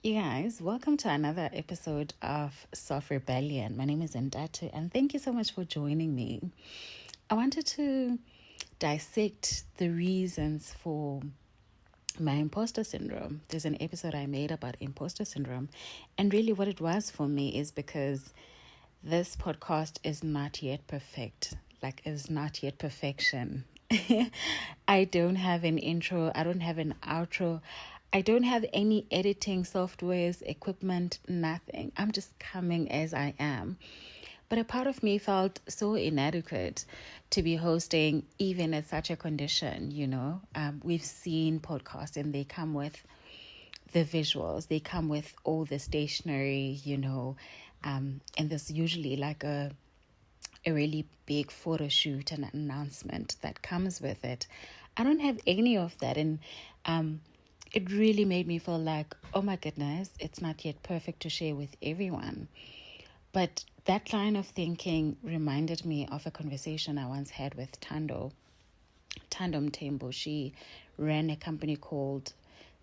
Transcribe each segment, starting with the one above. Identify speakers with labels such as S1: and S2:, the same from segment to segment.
S1: You guys, welcome to another episode of Soft Rebellion. My name is Ndatu, and thank you so much for joining me. I wanted to dissect the reasons for my imposter syndrome. There's an episode I made about imposter syndrome, and really what it was for me is because this podcast is not yet perfect. Is not yet perfection. I don't have an intro, I don't have an outro. I don't have any editing softwares, equipment, nothing. I'm just coming as I am. But a part of me felt so inadequate to be hosting even at such a condition, We've seen podcasts and they come with the visuals. They come with all the stationery, and there's usually like a really big photo shoot and announcement that comes with it. I don't have any of that. And it really made me feel like, oh my goodness, it's not yet perfect to share with everyone. But that line of thinking reminded me of a conversation I once had with Tando Mtembo. She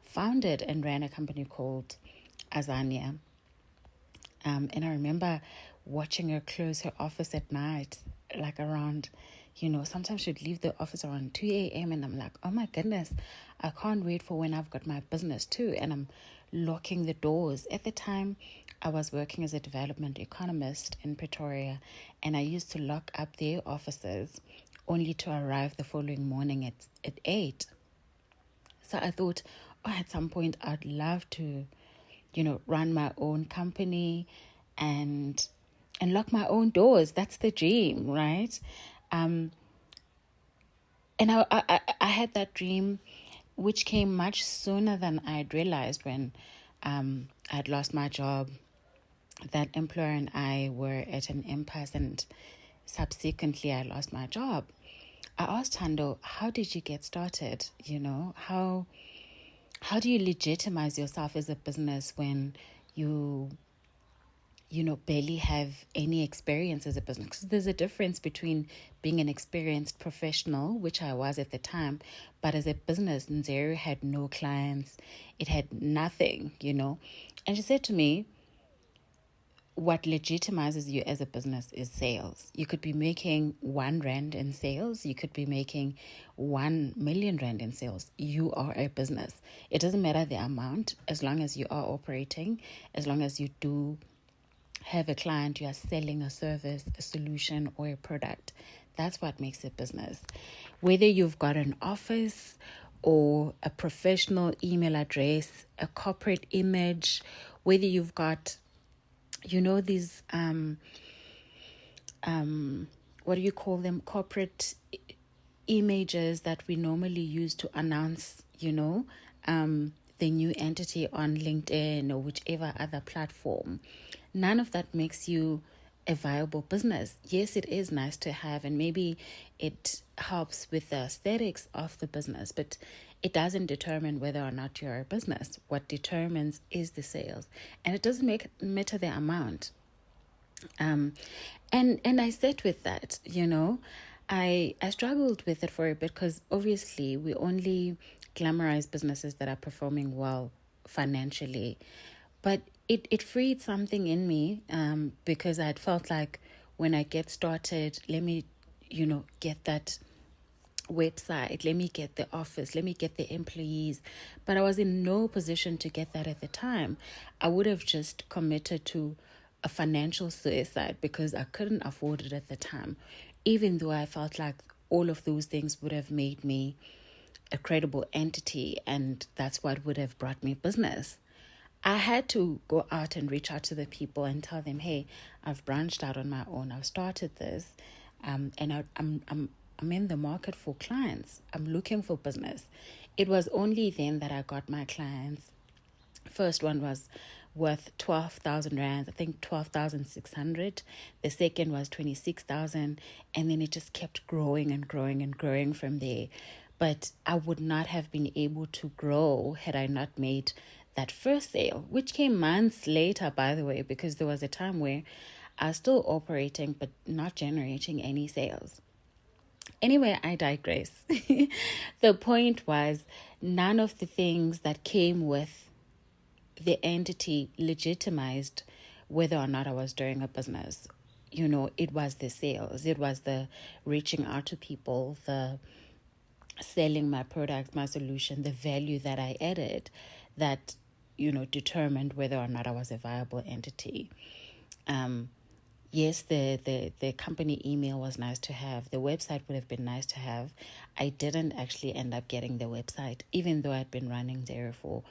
S1: founded and ran a company called Azania. And I remember watching her close her office at night, like around, sometimes she'd leave the office around 2 a.m. and I'm like, oh my goodness, I can't wait for when I've got my business too. And I'm locking the doors. At the time, I was working as a development economist in Pretoria, and I used to lock up their offices only to arrive the following morning at 8. So I thought, at some point I'd love to, run my own company and lock my own doors. That's the dream, right? And I had that dream, which came much sooner than I'd realized when I'd lost my job. That employer and I were at an impasse, and subsequently I lost my job. I asked Tando, how did you get started? How do you legitimize yourself as a business when you barely have any experience as a business? Because there's a difference between being an experienced professional, which I was at the time, but as a business, Nzero had no clients. It had nothing, And she said to me, what legitimizes you as a business is sales. You could be making 1 rand in sales. You could be making 1 million rand in sales. You are a business. It doesn't matter the amount, as long as you are operating, as long as you do have a client, you are selling a service, a solution, or a product. That's what makes a business. Whether you've got an office or a professional email address, a corporate image, whether you've got these what do you call them, corporate images that we normally use to announce the new entity on LinkedIn or whichever other platform. None of that makes you a viable business. Yes, it is nice to have, and maybe it helps with the aesthetics of the business, but it doesn't determine whether or not you're a business. What determines is the sales, and it doesn't matter the amount. And I sat with that, I struggled with it for a bit, because obviously we only glamorize businesses that are performing well financially. But it freed something in me, because I had felt like when I get started, let me, get that website, let me get the office, let me get the employees. But I was in no position to get that at the time. I would have just committed to a financial suicide because I couldn't afford it at the time, even though I felt like all of those things would have made me a credible entity, and that's what would have brought me business. I had to go out and reach out to the people and tell them, hey, I've branched out on my own. I've started this, and I'm in the market for clients. I'm looking for business. It was only then that I got my clients. First one was worth 12,000 rands, I think 12,600. The second was 26,000, and then it just kept growing and growing and growing from there. But I would not have been able to grow had I not made that first sale, which came months later, by the way, because there was a time where I was still operating but not generating any sales. Anyway, I digress. The point was, none of the things that came with the entity legitimized whether or not I was doing a business. It was the sales, it was the reaching out to people, the selling my product, my solution, the value that I added that, determined whether or not I was a viable entity. Yes, the company email was nice to have. The website would have been nice to have. I didn't actually end up getting the website, even though I'd been running there for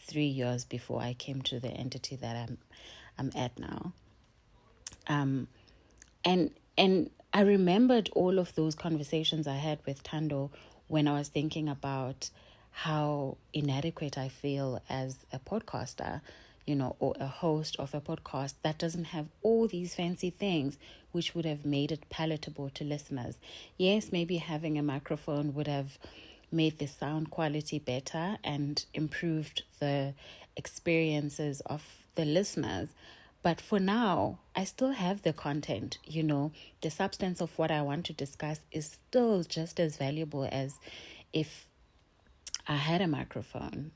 S1: 3 years before I came to the entity that I'm at now. And I remembered all of those conversations I had with Tando when I was thinking about how inadequate I feel as a podcaster, or a host of a podcast that doesn't have all these fancy things which would have made it palatable to listeners. Yes, maybe having a microphone would have made the sound quality better and improved the experiences of the listeners. But for now, I still have the content, the substance of what I want to discuss is still just as valuable as if I had a microphone.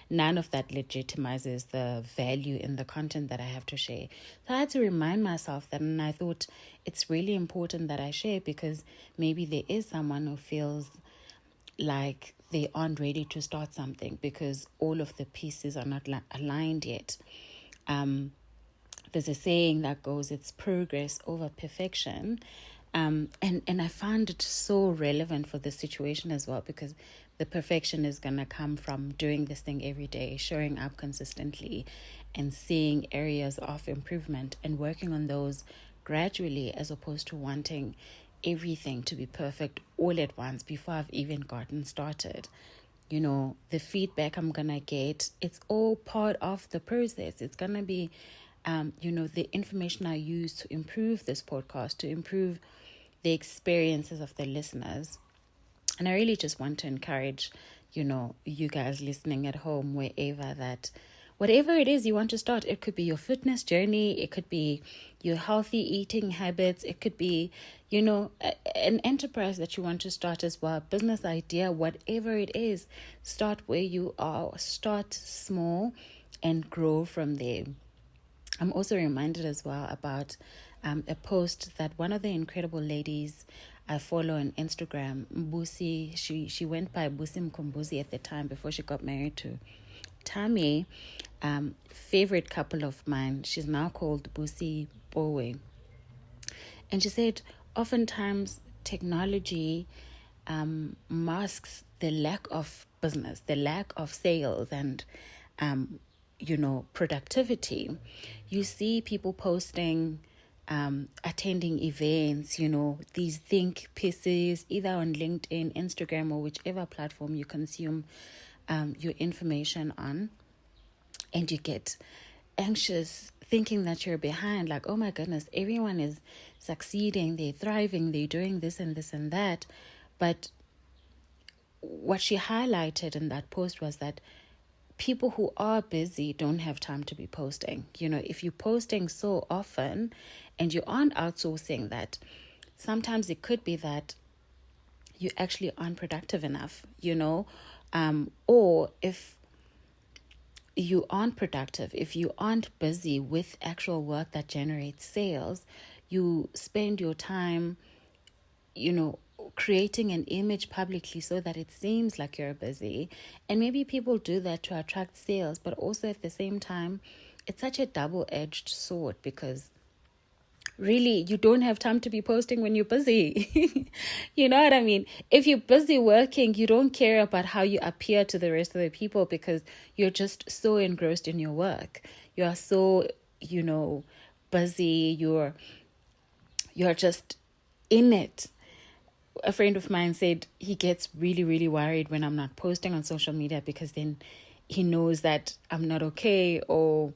S1: None of that legitimizes the value in the content that I have to share. So I had to remind myself that, and I thought it's really important that I share, because maybe there is someone who feels like they aren't ready to start something because all of the pieces are not aligned yet. There's a saying that goes, it's progress over perfection. And I found it so relevant for this situation as well, because the perfection is going to come from doing this thing every day, showing up consistently and seeing areas of improvement and working on those gradually, as opposed to wanting everything to be perfect all at once before I've even gotten started. The feedback I'm going to get, it's all part of the process. It's going to be, the information I use to improve this podcast, to improve the experiences of the listeners. And I really just want to encourage, you guys listening at home, wherever, that whatever it is you want to start, it could be your fitness journey, it could be your healthy eating habits, it could be, an enterprise that you want to start as well, business idea, whatever it is, start where you are, start small and grow from there. I'm also reminded as well about a post that one of the incredible ladies I follow on Instagram, Mbusi, she went by Busi Mkumbuzi at the time before she got married to Tami, favorite couple of mine. She's now called Busi Bowe. And she said, oftentimes technology masks the lack of business, the lack of sales and productivity. You see people posting, attending events, these think pieces, either on LinkedIn, Instagram, or whichever platform you consume your information on, and you get anxious thinking that you're behind, like, oh my goodness, everyone is succeeding, they're thriving, they're doing this and this and that. But what she highlighted in that post was that people who are busy don't have time to be posting. If you're posting so often and you aren't outsourcing that, sometimes it could be that you actually aren't productive enough, or if you aren't productive, if you aren't busy with actual work that generates sales, you spend your time, creating an image publicly so that it seems like you're busy. And maybe people do that to attract sales, but also at the same time, it's such a double-edged sword, because really, you don't have time to be posting when you're busy. You know what I mean? If you're busy working, you don't care about how you appear to the rest of the people, because you're just so engrossed in your work. You are so, busy. You're just in it. A friend of mine said he gets really, really worried when I'm not posting on social media, because then he knows that I'm not okay or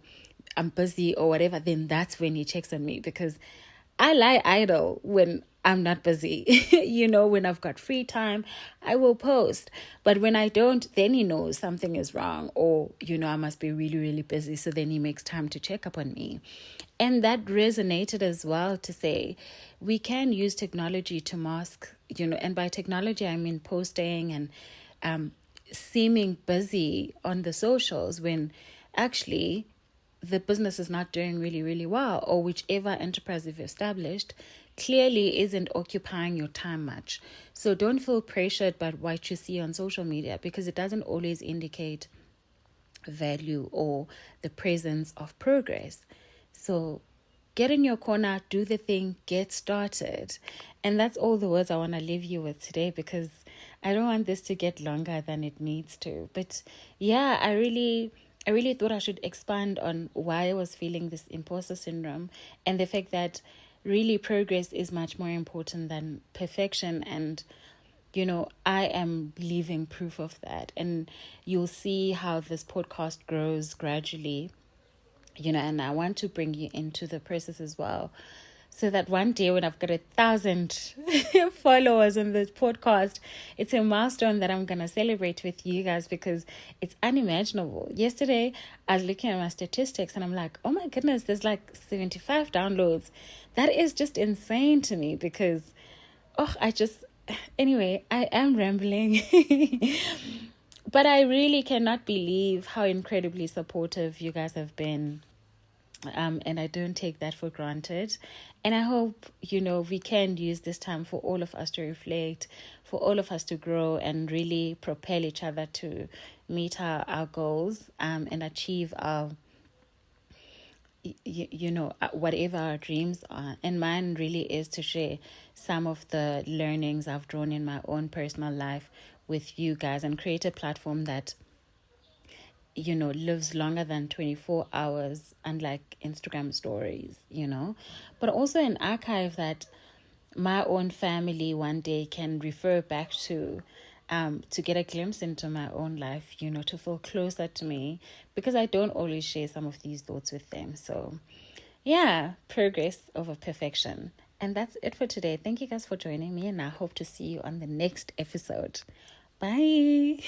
S1: I'm busy or whatever. Then that's when he checks on me, because I lie idle when I'm not busy. When I've got free time, I will post. But when I don't, then he knows something is wrong, or, I must be really, really busy. So then he makes time to check up on me. And that resonated as well, to say we can use technology to mask, and by technology, I mean posting and seeming busy on the socials, when actually the business is not doing really, really well, or whichever enterprise you've established clearly isn't occupying your time much. So don't feel pressured by what you see on social media, because it doesn't always indicate value or the presence of progress. So get in your corner, do the thing, get started. And that's all the words I want to leave you with today, because I don't want this to get longer than it needs to. But yeah, I really thought I should expand on why I was feeling this imposter syndrome, and the fact that really progress is much more important than perfection. And I am living proof of that. And you'll see how this podcast grows gradually, and I want to bring you into the process as well. So that one day when I've got 1,000 followers on this podcast, it's a milestone that I'm going to celebrate with you guys, because it's unimaginable. Yesterday, I was looking at my statistics and I'm like, oh my goodness, there's like 75 downloads. That is just insane to me, because, anyway, I am rambling. But I really cannot believe how incredibly supportive you guys have been. And I don't take that for granted. And I hope, we can use this time for all of us to reflect, for all of us to grow and really propel each other to meet our goals, and achieve our, whatever our dreams are. And mine really is to share some of the learnings I've drawn in my own personal life with you guys, and create a platform that lives longer than 24 hours, unlike Instagram stories, but also an archive that my own family one day can refer back to get a glimpse into my own life, to feel closer to me, because I don't always share some of these thoughts with them. So yeah, progress over perfection. And that's it for today. Thank you guys for joining me, and I hope to see you on the next episode. Bye.